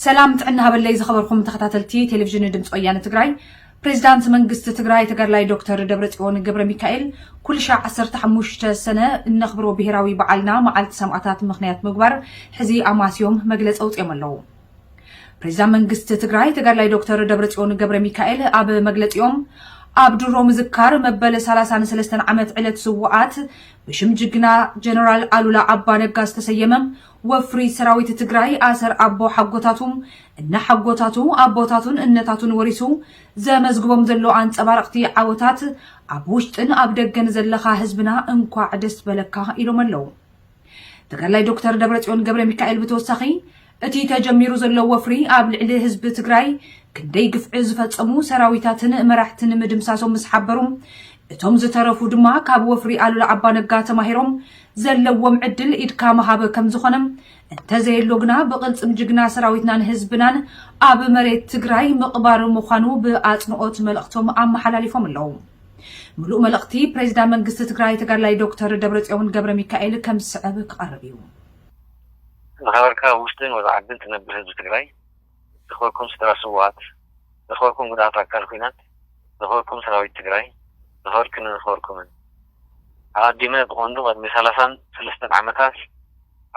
سلام تعنا هبلي زخبركم تخطاتلتي تلفزيون دمص ويانة تግራይ بريزيدانت منግስት ትግራይ ተጋድላይ ዶክተር ደብረጽዮን ገብረ ሚካኤል ኩል ሻዕ 15 ሰነ እንخبرو ብሔራዊ በዓልና መዓልቲ ሰማዕታት ምኽንያት ምግባር ሕዚ አማስዮም መግለጽ አውጥዮም አለው بريزيدانت منግስት ትግራይ ተጋድላይ ዶክተር ደብረጽዮን ገብረ ሚካኤል አብ መግለጽዮም አብዱሮ ምዝካር መበለ 33 ዓመት ዕለት ስዋዓት በሽም ጅግና ጀነራል አሉላ አባ ነጋ ተሰየመም ወፍሪ ሰራዊት ትግራይ አሰር አቦ ሐጎታቱም እና ሐጎታቱ አቦታቱን እነታቱን ወሪሱ ዘመዝግቦም ዘሎ አንጸባርቅቲ ዓወታት አብ ውሽጥን አብ ደገን ዘለኻ ህዝብና እንኳ ደስ በለካ ኢሎም አለው ተጋድላይ ዶክተር ደብረጽዮን ገብረ ሚካኤል በተወሳኺ እቲ ተጀሚሩ ዘሎ ወፍሪ አብ ልዕሊ ህዝብ ትግራይ ክንደይ ግፍዕ ዝፈጸሙ ሰራዊታትን መራሕትን ምድምሳሶም ምስሓበሩም እቶም ዝተረፉ ድማ ካብ ወፍሪ አሉላ አባ ነጋ ተማሂሮም ዘለዎም ዕድል ኢድካ መሃበ ከም ዝኾነም እንተዘየሎ ግና በቅልጽም ጅግና ሰራዊትናን ህዝብናን አብ መሬት ትግራይ ምቕባር ምዃኑ ብአጽንኦት መልእኽቶም አመሓላሊፎም ኣለው ሙሉእ መልእኽቲ ፕሬዝዳንት መንግስት ትግራይ ተጋድላይ ዶክተር ደብረጽዮን ገብረ ሚካኤል ከም ዝስዕብ ክቐርብ እዩ ዝኸበርካ ውሽጥን ወላዓድን ትነብር ህዝቢ ትግራይ ዝኸበርኩም ስተራስዋት ዝኸበርኩም ጉዳት አካል ኩናት ዝኸበርኩም ሰራዊት ትግራይ ዝኸበርክን ዝኸበርኩምን አዲመ ብቆንዱ ቅድሚ 33 ዓመታት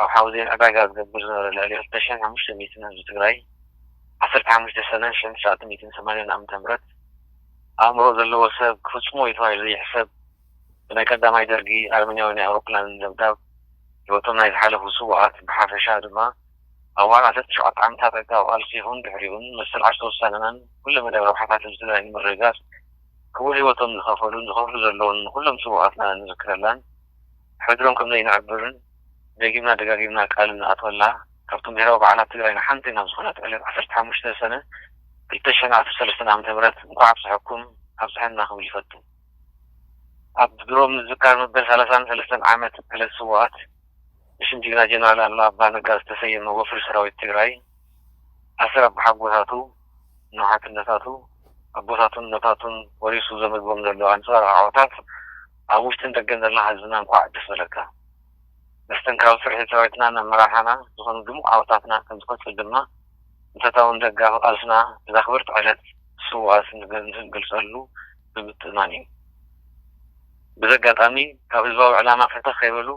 ኣብ ሓውዜን ዕዳጋ ዝገብር ዝነበረ ልዕሊ 2500 ህዝቢ ትግራይ 15 ሰነ 1980 ዓመተ ምህረት ኣእምሮ ዘለዎ ሰብ ክፍፅሞ ይተባሂሉ ዘይሕሰብ ብናይ ቀዳማይ ደርጊ ኣርመኛዊ ናይ ኣውሮፕላን ደብዳብ ህይወቶም ናይ ዝሓለፉ ስዋዓት ብሓፈሻ ድማ ኣብ ዋዕላ 17 ዓመታት ዕቃብ ቃልሲ ይኹን ድሕሪኡን መሰል ዓርሶ ውሳነናን ኩሉ መደብ ረብሓታት ህዝቢ ትግራይ ንምርግጋጽ ክቡር ህይወቶም ዝኸፈሉን ዝኸፍሉ ዘለውን ኩሎም ስዋዓትና ንዝክረላን ሕድሮም ከም ዘይንዕብርን ደጊምና ደጋጊምና ቃል ንኣትወላ ካብቶም ብሔራዊ በዓላት ትግራይና ሓንቲ ናብ ዝኾነት ዕለት 15 ሰነ 2013 ዓመተ ምህረት እንኳዕ ኣብፅሐኩም ኣብፅሐና ክብል ይፈቱ ኣብ ድሮም ዝዝካር መበል 33 ዓመት ዕለት ስዋዓት ብሽም ጅግና ጀነራል አሉላ አባ ነጋ ዝተሰየመ ወፍሪ ሰራዊት ትግራይ ኣሰር አቦ ሓጎታቱ ንሓትነታቱ ኣቦታቱን ነታቱን ወሪሱ ዘመዝቦም ዘሎ አንጻራዊ ዓወታት ኣብ ውሽጥን ደገን ዘላ ህዝብና እንኳዕ ደስ በለካ መስተንክራዊ ስርሒት ሰራዊትና መራሕና ዝኾኑ ድሙቕ ዓወታትና ከም ዝፈፅል ድማ እንተታውን ደጋፊ ቃልስና ብዘኽብርቲ ዕለት ስዋዓት ንገልፀሉ ብምጥማን እዩ ብዘጋጣሚ ካብ ህዝባዊ ዕላማ ፍትሕ ከይበሉ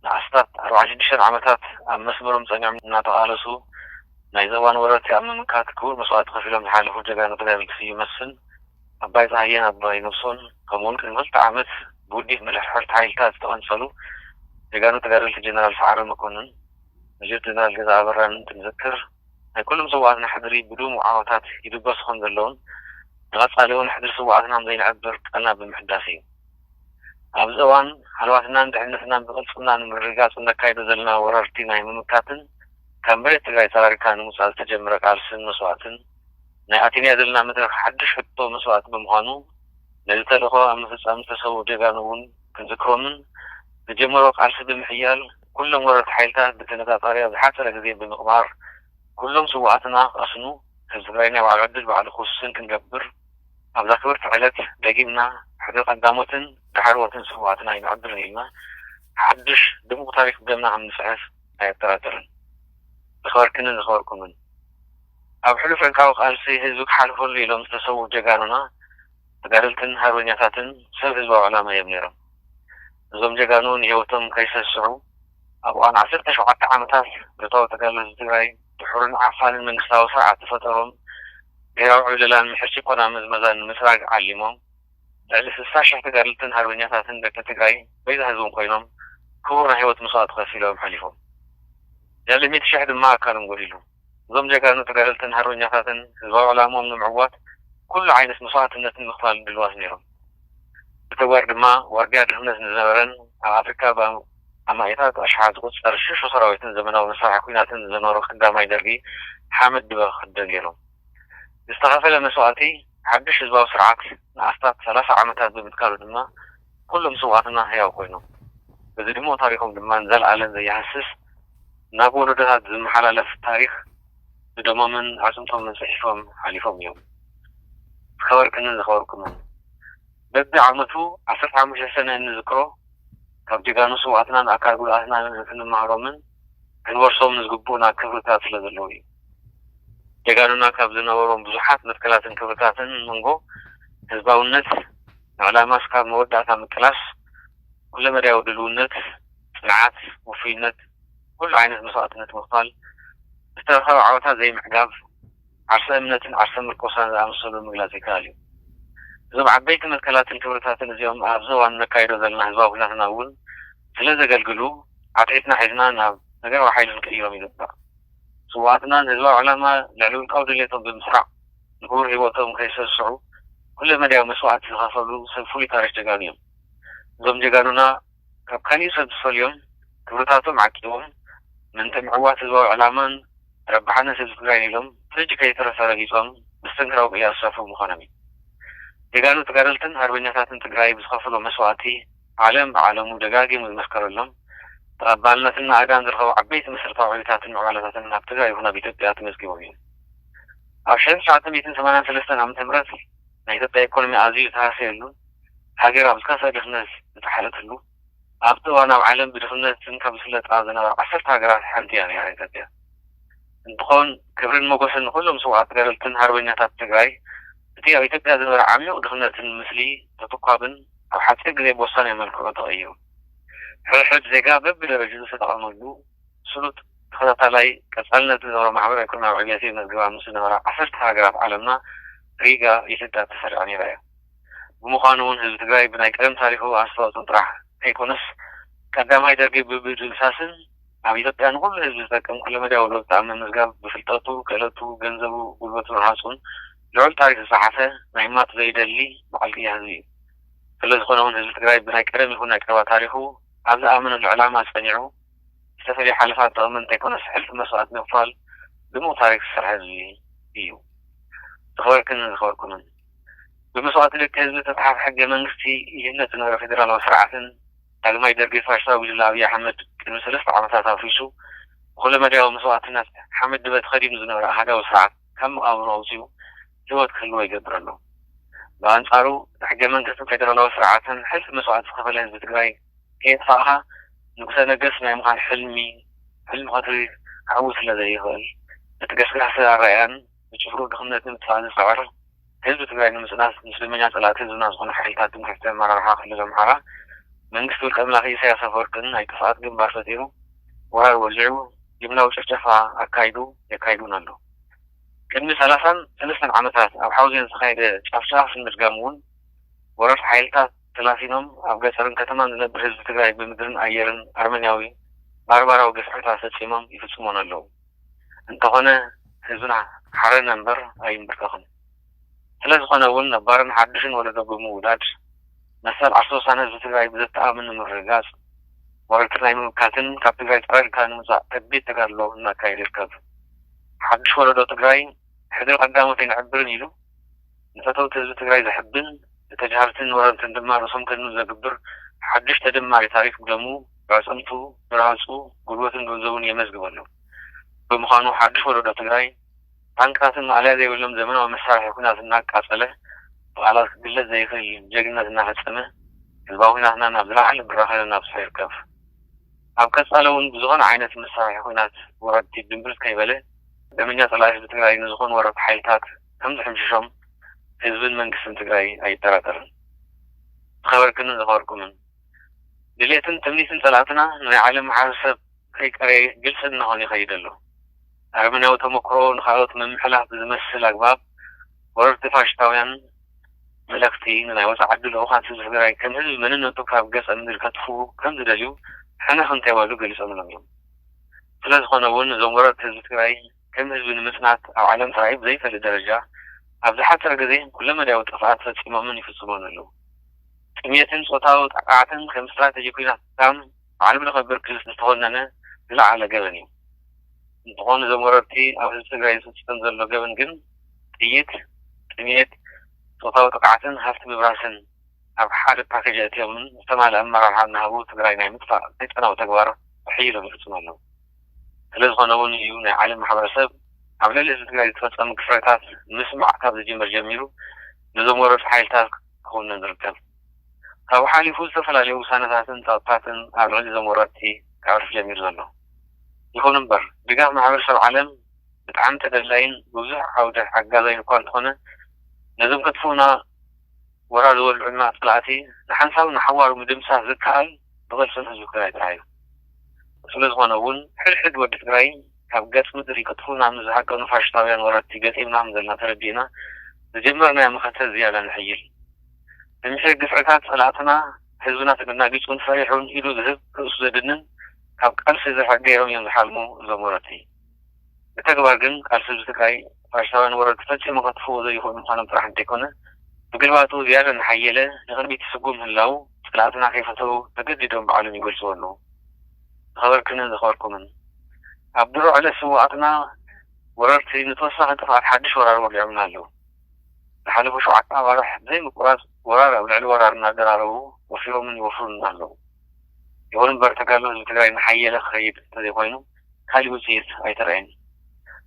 ንኣስታት 46 ዓመታት ኣብ መስመሮም ፀኒዖም እናተቃለሱ ናይ ዘዋን ወረርቲ ኣብ ምምካት ክቡር መስዋዕቲ ከፊሎም ዝሓለፉ ጀጋኑ ተጋደልቲ ስዩም መስፍን ኣባይ ፀሃየን ኣባይ ነብሶን ከምኡውን ቅድሚ 2 ዓመት ብውዲት ምልሕልሕርቲ ሓይልታት ዝተቐንሰሉ ጀጋኑ ተጋደልቲ ጀነራል ሰዓረ መኮንን መጀር ጀነራል ገዛ ኣበራን እንትንዝክር ናይ ኩሎም ስዋዓትና ሕድሪ ብድሙቕ ዓወታት ይድበሱ ከም ዘለውን ንቐጻሊ እውን ሕድሪ ስዋዓትና ዘይንዕብር ቀና ብምሕዳስ እዩ ኣብዚ እዋን ሃልዋትናን ድሕነትናን ብቕልጥፍና ንምርግጋጽ እናካይዶ ዘለና ወረርቲ ናይ ምምካትን ካብ መሬት ትግራይ ተራሪካ ንምውፃእ ዝተጀመረ ቃልስን መስዋዕትን ናይ ኣቴንያ ዘለና መድረክ ሓድሽ ሕቶ መስዋዕቲ ብምዃኑ ነዚ ተልእኮ ኣብ ምፍፃም ዝተሰዉ ጀጋኑ እውን ክንዝክሮምን ዝጀመሮ ቃልሲ ብምሕያል ኩሎም ወረርቲ ሓይልታት ብተነጻጻሪ ኣብ ዝሓፀረ ግዜ ብምቕባር ኩሎም ስዋዕትና ክቐስኑ ህዝቢ ትግራይ ናይ ባዕሉ ዕድል ባዕሉ ክውስን ክንገብር ኣብ ዘኽብርቲ ዕለት ደጊምና ሕድሪ ቀዳሞትን ድሓርወትን ስዋዕትና ይንዕብር ኢልና ሓድሽ ድሙቕ ታሪክ ብደምና ከም ንፅሕፍ ኣይጠራጠርን ዝኸበርክንን ዝኸበርኩምን ኣብ ሕሉፍ ዕንቃዊ ቃልሲ ህዝቢ ክሓልፈሉ ኢሎም ዝተሰዉ ጀጋኑና ተጋደልትን ሃርበኛታትን ሰብ ህዝባዊ ዕላማ እዮም ነይሮም እዞም ጀጋኑ ንሂወቶም ከይሰስዑ ኣብ እዋን 17 ዓመታት ብርታዊ ተጋደልቲ ትግራይ ድሑርን ዓፋንን መንግስታዊ ስርዓት ተፈጠሮም ብሔራዊ ዕብለላን ምሕርቲ ቆና መዝመዛን ምስራግ ዓሊሞም ልዕሊ 60,000 ተጋደልትን ሃርበኛታትን ደቂ ትግራይ በይዛ ህዝቦም ኮይኖም ክቡር ናይ ህይወት መስዋዕቲ ከፊሎም ሓሊፎም ልዕሊ 100,000 ድማ ኣካሎም ጎዲሉ እዞም ጀጋኑ ተጋደልትን ሃርበኛታትን ህዝባዊ ዕላሞም ንምዕዋት ኩሉ ዓይነት መስዋዕትነትን ምኽፋል ድልዋት ነይሮም ብተግባር ድማ ዋርድያ ድህነት ንዝነበረን ኣብ ኣፍሪካ ኣማይታት ኣሽሓት ዝቁፀር ሽሹ ሰራዊትን ዘመናዊ መሳርሒ ኩናትን ዝነበሮ ቀዳማይ ደርጊ ሓመድ ድበ ክክደን ገይሮም ዝተኸፈለ መስዋዕቲ ሓድሽ ህዝባዊ ስርዓት ንኣስታት 30 ዓመታት ብምትካሉ ድማ ኩሎም ስዋዕትና ህያው ኮይኖም በዚ ድማ ታሪኮም ድማ ዘለኣለን ዘይሃስስ ናብ ወለዶታት ዝመሓላለፍ ታሪክ ብደሞምን ኣፅምቶምን ፅሒፎም ሓሊፎም እዮም ዝኸበርክንን ዝኸበርኩምን በዚ ዓመቱ 15 ሰነ እንዝክሮ ካብ ጀጋኑ ስዋዕትናን ኣካል ጉድኣትናን ክንመሃሮምን ክንወርሶም ዝግቡእና ክብርታት ስለ ዘለዎ እዩ ደጋኑና ካብ ዝነበሮም ብዙሓት መትከላትን ክብርታትን መንጎ ህዝባውነት ንዕላማ እስካብ መወዳእታ ምቅላስ ኩለ መዳያዊ ድልውነት ጽንዓት ወፍይነት ኩሉ ዓይነት መስዋዕትነት ምኽፋል ዝተረኸበ ዓወታ ዘይምዕጋብ ዓርሰ እምነትን ዓርሰ ምርኮሳን ዝኣመሰሉ ምግላጽ ይከኣል እዩ እዞም ዓበይቲ መትከላትን ክብርታትን እዚኦም ኣብዚ እዋን ነካይዶ ዘለና ህዝባዊ ኩናትና እውን ስለ ዘገልግሉ ዓጥቂትና ሒዝና ናብ ነገራዊ ሓይሊ ንቅይሮም ይግባእ ስዋዕትናን ህዝባዊ ዕላማ ልዕሊ ውልቃዊ ድሌቶም ብምስራዕ ንክቡር ሂወቶም ከይሰስዑ ኩለ መዳያዊ መስዋዕቲ ዝኸፈሉ ሰብ ፍሉይ ታሪክ ጀጋኑ እዮም እዞም ጀጋኑና ካብ ካሊእ ሰብ ዝፈልዮም ክብርታቶም ዓቂቦም ምንተ ምዕዋት ህዝባዊ ዕላማን ረባሕነት ህዝቢ ትግራይ ኢሎም ፍልጅ ከይተረፈ ረጊፆም መስተንክራዊ ቅያስ ዝሰፍሩ ምዃኖም እዩ ጀጋኑ ተጋደልትን ሃርበኛታትን ትግራይ ብዝኸፈሎ መስዋዕቲ ዓለም ብዓለሙ ደጋጊሙ ዝመስከረሎም ተቐባልነትና ኣዳን ዝረኸቡ ዓበይቲ መሰረታዊ ዕብየታትን ምዕባለታትን ናብ ትግራይ ይኹን ኣብ ኢትዮጵያ ተመዝጊቦም እዮም ኣብ 1983 ዓመተ ምህረት ናይ ኢትዮጵያ ኢኮኖሚ ኣዝዩ ተሃስየሉ ሃገር ኣብ ዝከፈ ድኽነት ዝተሓለተሉ ኣብቲ እዋን ኣብ ዓለም ብድኽነትን ካብ ዝፍለጣ ዝነበራ 10 ሃገራት ሓንቲ እያ ነይራ ኢትዮጵያ እንትኾን ክብርን ሞገስን ንኩሎም ሰዋዕት ተጋደልትን ሃርበኛታት ትግራይ እቲ ኣብ ኢትዮጵያ ዝነበረ ዓሚቕ ድኽነትን ምስሊ ተተኳብን ኣብ ሓፂር ግዜ ብወሳኒ መልክዑ ተቐይሩ ሕድሕድ ዜጋ በብደረጃኡ ዝተጠቐመሉ ስሉጥ ተኸታታላይ ቀጻልነት ዝነበረ ማሕበራዊ ኢኮኖሚያዊ ዕብየት መዝገባ ምስ ዝነበራ 10 ሃገራት ዓለምና ሪጋ ኢትዮጵያ ተሰሪዓ ነይራ እያ ብምዃኑ እውን ህዝቢ ትግራይ ብናይ ቀደም ታሪኹ ኣስተዋፅኦ ጥራሕ ከይኮነስ ቀዳማይ ደርጊ ብድምሳስን ኣብ ኢትዮጵያ ንኩሉ ህዝቢ ዝጠቅም ኩለ መዳያዊ ለውጢ ኣብ ምምዝጋብ ብፍልጠቱ ክእለቱ ገንዘቡ ጉልበቱ ረሃፁን ልዑል ታሪክ ዝፀሓፈ ናይ ማት ዘይደሊ በዓል ቅያ ህዝቢ እዩ ስለዝኾነ እውን ህዝቢ ትግራይ ብናይ ቀደም ይኹን ናይ ቀረባ ታሪኹ ኣብ ዝኣመነሉ ዕላማ ፀኒዑ ዝተፈለየ ሓለፋት ጥቕሚ እንተይኮነስ ሕልፊ መስዋዕት ምኽፋል ድሙቕ ታሪክ ዝሰርሐ ህዝቢ እዩ ዝኽበርክን ዝኽበርኩምን ብመስዋዕቲ ደቂ ህዝቢ ዝተፅሓፈ ሕገ መንግስቲ ይህነት ዝነበረ ፌደራላዊ ስርዓትን ዳግማይ ደርጊ ፋሽስታዊ ጉጅለ ኣብዪ ኣሕመድ ቅድሚ 3 ዓመታት ኣፍሪሱ ብኩለ መዳያዊ መስዋዕትነት ሓመድ ድበት ኸዲኑ ዝነበረ ኣሃዳዊ ስርዓት ካብ መቃብሩ ኣውፅኡ ህይወት ክህልዎ ይገብር ኣሎ ብኣንጻሩ ሕገ መንግስትን ፌደራላዊ ስርዓትን ሕልፊ መስዋዕቲ ዝኸፈለ ህዝቢ ትግራይ ከየጥፋእኻ ንጉሰ ነገስ ናይ ምዃን ሕልሚ ቀትሪ ክዓውት ስለ ዘይኽእል እቲ ገስጋስ ኣረኣያን ብጭፍሩ ድኽነትን ምጥፋእን ዝፀዕር ህዝቢ ትግራይ ንምፅናስ ምስልመኛ ፀላእቲ ህዝብና ዝኾነ ሓይልታት ድምሕዝቲ ኣመራርሓ ክልል ኣምሓራ መንግስቲ ውልቀ ኣምላኽ ኢሳያስ ኣፈወርቅን ናይ ጥፍኣት ግንባር ፈጢሩ ወራር ወሊዑ ጅምላዊ ጭፍጨፋ ኣካይዱ የካይዱን ኣሎ ቅድሚ 33 ዓመታት ኣብ ሓውዜን ዝተኻየደ ጫፍጫፍን ምድጋም እውን ወረርቲ ሓይልታት ተላሲኖም ኣብ ገጠርን ከተማን ዝነብር ህዝቢ ትግራይ ብምድርን ኣየርን ኣርመንያዊ ባርባራዊ ገስዕታት ፈፂሞም ይፍፅሞን ኣለዉ እንተኾነ ህዝብና ሓረነ እምበር ኣይንብርከኹን ስለዝኾነ እውን ነባርን ሓድሽን ወለዶ ብምውላድ መሰል ዓርሶ ውሳነ ህዝቢ ትግራይ ብዘተኣምን ንምርግጋፅ ወረርቲ ናይ ምምካትን ካብ ትግራይ ጠራሪካ ንምውፃእ ከቢድ ተጋድሎ እናካየድ ይርከብ ሓድሽ ወለዶ ትግራይ ሕድር ቀዳሞተይ ንዕብርን ኢሉ ንፈተውቲ ህዝቢ ትግራይ ዘሕብን ተጃሃርትን ወረርትን ድማ ርእሶም ከድኑ ዘግብር ሓድሽ ተደማሪ ታሪክ ብደሙ ብዕፅምቱ ብራፁ ጉልበትን ገንዘቡን የመዝግበሉ ብምዃኑ ሓድሽ ወለዶ ትግራይ ታንክታትን ማዕልያ ዘይብሎም ዘመናዊ መሳርሒ ኩናት እናቃፀለ በዓላት ክግለጽ ዘይኽእል ጀግንነት እናፈፀመ ህዝባዊ ኩናትና ናብ ዝለዓለ ብራኸ እናብፅሖ ይርከብ ኣብ ቀጻለ እውን ብዝኾነ ዓይነት መሳርሒ ኩናት ወረርቲ ድንብርት ከይበለ ደመኛ ፀላኢ ህዝቢ ትግራይ ንዝኾኑ ወረርቲ ሓይልታት ከም ዝሕምሽሾም ህዝብን መንግስትን ትግራይ ኣይጠራጠርን ዝኸበርክንን ዝኸበርኩምን ድሌትን ትምኒትን ፀላእትና ናይ ዓለም ማሕበረሰብ ከይቀረየ ግልፂ እናኾነ ይኸይድ ኣሎ ኣርመንያዊ ተመክሮ ንካልኦት ምምሕላፍ ብዝመስል ኣግባብ ወረርቲ ፋሽስታውያን መልእኽቲ ንናይ ወፃኢ ዓዲ ልኡኻን ህዝቢ ትግራይ ከም ህዝቢ መንነቱ ካብ ገፀ ምድሪ ከጥፍኡ ከም ዝደልዩ ሕነኽ እንተይበሉ ገሊፆምሎም እዮም ስለዝኾነ እውን እዞም ወረርቲ ህዝቢ ትግራይ ከም ህዝቢ ንምጽናት ኣብ ዓለም ተራእዩ ብዘይፈልጥ ደረጃ ኣብ ዝሓፀረ ግዜ ኩለ መዳያዊ ጥፍኣት ፈፂሞምን ይፍፅሞን ኣለዉ ጥምየትን ፆታዊ ጥቃዕትን ከም ስትራቴጂ ኩናት ከም ዓለም ለኸ ብርኪ ዝተኾነነ ዝለዓለ ገበን እዩ እንትኾኑ እዞም ወረርቲ ኣብ ህዝቢ ትግራይ ዝፍፅም ዘሎ ገበን ግን ጥይት ጥምየት ፆታዊ ጥቃዕትን ሃፍቲ ምብራስን ኣብ ሓደ ፓኬጅ ኣትዮምን ዝተማልአ ኣመራርሓ እናሃቡ ትግራይ ናይ ምጥፋእ ሰይጣናዊ ተግባር ሕይሎም ይፍፅሙ ኣለዉ ስለዝኾነ እውን እዩ ናይ ዓለም ማሕበረሰብ ኣብ ልዕሊ ህዝቢ ትግራይ ዝተፈፀሙ ክፍረታት ምስማዕ ካብ ዝጅመር ጀሚሩ ነዞም ወረርቲ ሓይልታት ክኸውንን ዝርከብ ካብኡ ሓሊፉ ዝተፈላለዩ ውሳነታትን ፃውታትን ኣብ ልዕሊ እዞም ወረርቲ ክዕርፍ ጀሚሩ ዘሎ ይኹን እምበር ድጋፍ ማሕበረሰብ ዓለም بتعم تدلين بوزح عودة حقاذين كون هنا لازم كتفونا ورا دول العلماء طلعتي نحنساو نحوار مدمسة ذكال بغل سنة زكاية تعالى سلز غنون حد ود تقرأين كابجات مدري كتفونا عم زحق ونفعش طبيعا ورا تيجات إمنا مزلنا تربينا جمعنا مخاطر زيادة نحيل المشي دفعات صلاتنا حزبنا تقلنا بيكون فريحون إلو ذهب أسودنن كاب قلس إذا حقيهم ينحلمو زمورتي بتقبل جن قلس بتقاي فاشتوان ورا تفتش مقطفو زي يخون مخانم تراحن تكونه بقلواتو زيادة نحيله نغربي تسقوم هلاو صلاتنا كيفتو تقددهم بعلم يقول سوالو خبر كنا ذخوركم عبدالله على سواقنا وررتي نتوسع انتفاع حدش ورار ورجعنا له لحالة شو عطنا ورح زي مقراص ورار أو العلو ورار نادر عليه وفي يوم من يوفرنا له يقولون برتقالوا الكلام نحيي له خيب تديقينه خالي وزيت أي ترين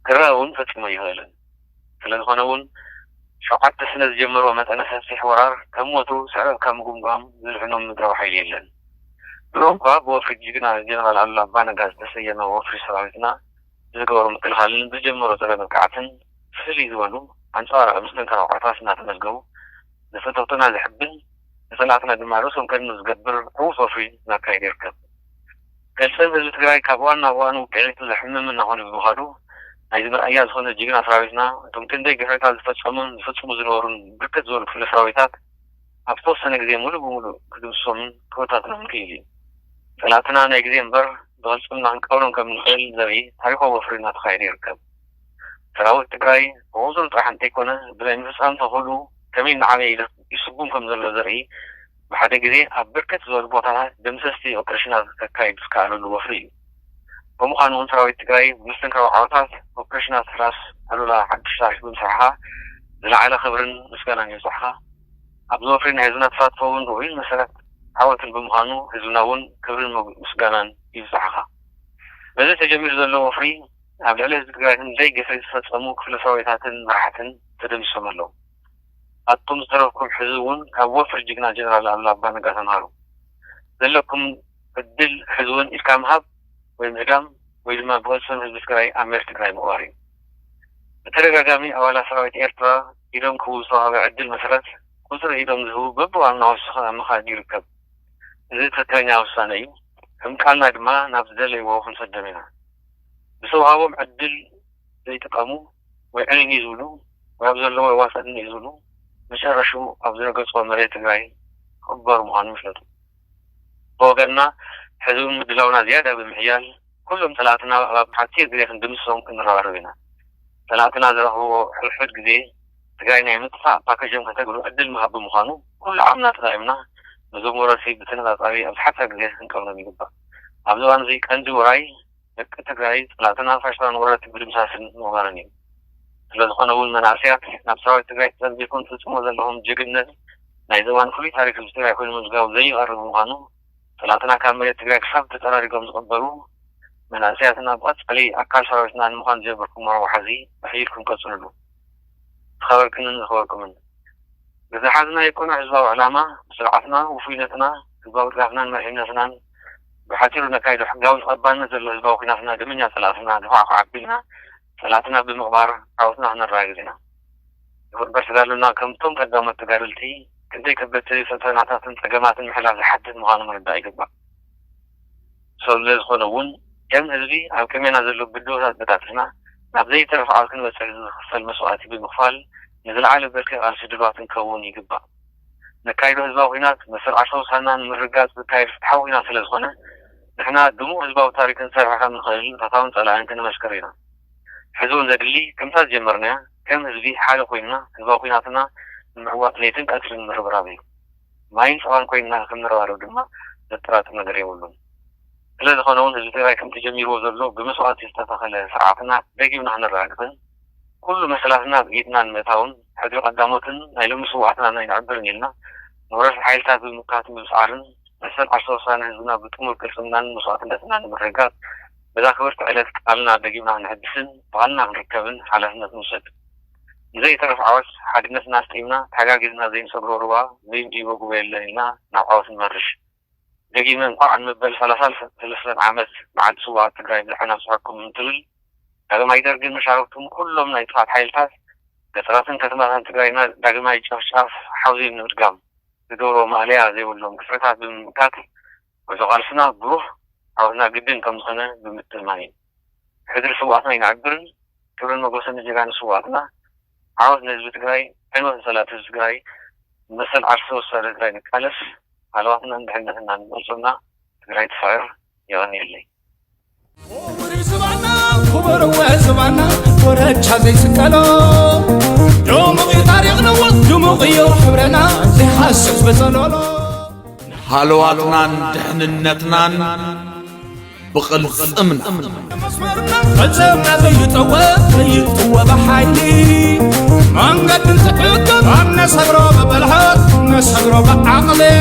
كراون فتما يهالا فلنخونون شو عطت سنة جمر ومتأنا سيح ورار كموتو سعر كم قام زلحنهم مدرو حيليلا روبا بوفر جينا جنرال الله بانا غاز تسينا وفر سراويتنا زغور مثل حالن بجمر ترى كعتن فلي زوالو عن صار مسلم كانوا عطاسنا تمزقوا نفتوتنا لحبن نطلعتنا دماروسهم كان نزقبر روصو في ناكاي يركب كان سنة تقرأي كابوانا وانو كانت اللحمن من هون بمخارو عايزين أيام هون جينا سراويتنا تمكن دي قرأت على فتشمون فتشمو زلورون بركت زول في السراويتات أبطو سنة قديم مولو بمولو كدو سومن كوتاتنا مكيلي ثلاثنا نجزين بر بغلصنا عن كونهم كمن خيل زري تاريخه وفرنا تخير يركب فراوت تقرأي ووزن طرحن تيكونا بلا نفس أن تقولوا كمين عميلة يصبون كم زري بحدا جزي أبركت زول بوطها دمسستي أوبريشنال كاي بسكالو الوفري ومقانون فراوت تقرأي مستنكر وعوطات أوبريشنال ثلاث قالوا لا حد شاش بمساحة زلعالة خبرن مسكانا يصحها أبزوفرين هزنا تفاتفون روين مسألة حاولت بمقانون هزناون كبرن مسكانا يصحها بذلك تجميل زلو وفري عبد الله تقرأي زي قصة فتسموك في الفراويتاتن راحتن تدمسوا ملو أطم تركم حزون كوفر جينا جنرال الله بانا قاسنارو ذلكم الدل حزون إسكام هاب ويمهدام ويزما بغلسن هزبسكراي أمير تقراي مواري بترقى قامي أولا سراويت إيرترا إيرام كوزا عدل مسرات كوزر إيرام زهو ببو عن نوصخة مخاد يركب إذا تترين عوصاني هم كان نجمع نفذلي ووفن صدمنا بسو هاوم عدل زي تقامو ويعني يزولو ويبزلو ويواسد يزولو مش شو أفضل قصة مريت جاي خبر مهان مشلته فوقنا حزون مدلونا زيادة بمحيال كلهم ثلاثنا حتى قديش ندمسهم كنا راروينا ثلاثنا ذا هو الحد قدي تجاي نعمل صعب باكجهم كتقولوا أدل مهاب مهانو كل عامنا تلاقينا نزوم وراسي بتنا طاري أو حتى قديش نكمل نجيبها أفضل أنا زي كنجي وراي تجاي ثلاثنا فاشلان وراتي بالمسافر مغارنين لذلك أقول من عسيات نفسه تجاه تزن بيكون تسمو لهم جبنا نايزوان كل تاريخ الجتاع كل مزجاو زي أرض مغانو ثلاثنا كامل تجاه كسب ترى رقم قبرو من عسيات نبغت علي أكل شرطنا المغان جبركم وحزي أحييكم كسرلو خبر كنا خبركم من إذا حزنا يكون عزوا علامة سرعتنا وفينتنا الباو تلاقنا المحينتنا بحاتيرنا كايدو حقاوز قبان نزل الباو خنافنا دمنيا ثلاثنا دفاع عقبنا ثلاثنا بمقبار عوضنا عن الراجلنا يقول بس قالوا كم تم قدامت تقارلتي كنت كبت لي فترة عطاتن تقامات المحلة لحد المغانم ردائي قبع سؤال خلوون كم هذي أو كم ينزلوا بالدورات بتاعتنا نبدأ ترفع عالكن وسعيد فالمسؤولات بمخفال نزل على بركة عالسي دلوقت نكوني قبع نكايدو هزباو هناك مثل 10 سنة من الرقات بكايف حاولنا في الأزغنة نحنا دمو هزباو تاريخ نسرح من خلال تطاون طلع عندنا مشكرينا حزون ذلي كم تجمرنا كم هذي حال خوينا هزباو خويناتنا معوات ليتن أكثر من ربرابي ما ينفعون خوينا كم نروارو دما دترات نقري ولون إلا دخلون هزباو كم تجمير وزلو بمسؤولات يستفخل ساعتنا بيجي من عنا الراقبين كل مسألتنا بقيتنا المتاون حدو قداموتن نايلو مسؤولاتنا نعبرن لنا نورس حيلتات بالمكاتب بسعارن مثل 10 سنة هزنا بتمر كرسمنا مسؤولاتنا المرقات بذا خبرت على قالنا بجيبنا نحدثن وقالنا نركبن على هنا نوصل زي طرف عوس حدنا ناس تيمنا حاجة زين صبروا روا زين جيبوا قبل لنا نعوس المرش بجيبنا نقع عن مبل ثلاثة عامات بعد سواء تقريبا احنا صحكم من تل داغماي درجن مشاركتهم كلهم نايطفات حيلتات قطراتن كتماتن تقرينا داغماي شاف حوزين نرقام بدورو ماليا زي ولهم قفرتات بمكات وزغالسنا بروح عاوزنا قدين كم سنة بمثل ماين حدر سواتنا ينعبرن كبرن مقوسن جيغان سواتنا عاوزنا نزبط قراي حلوة صلاة الزقراي مثل عرصة وصلاة قراي نكالس علواتنا ندحنا هنا نوصلنا قراي تفاير يغني اللي خبر وزبانا ورج هذي سكالو دومغي تاريخنا ودومغي حبرنا زي حاسس بزلولو هالواتنا دحننتنا بقلص امن فزمنا بيتوى بحيلي من قد انتقلت عم نسهرو ببلحات نسهرو بعقلي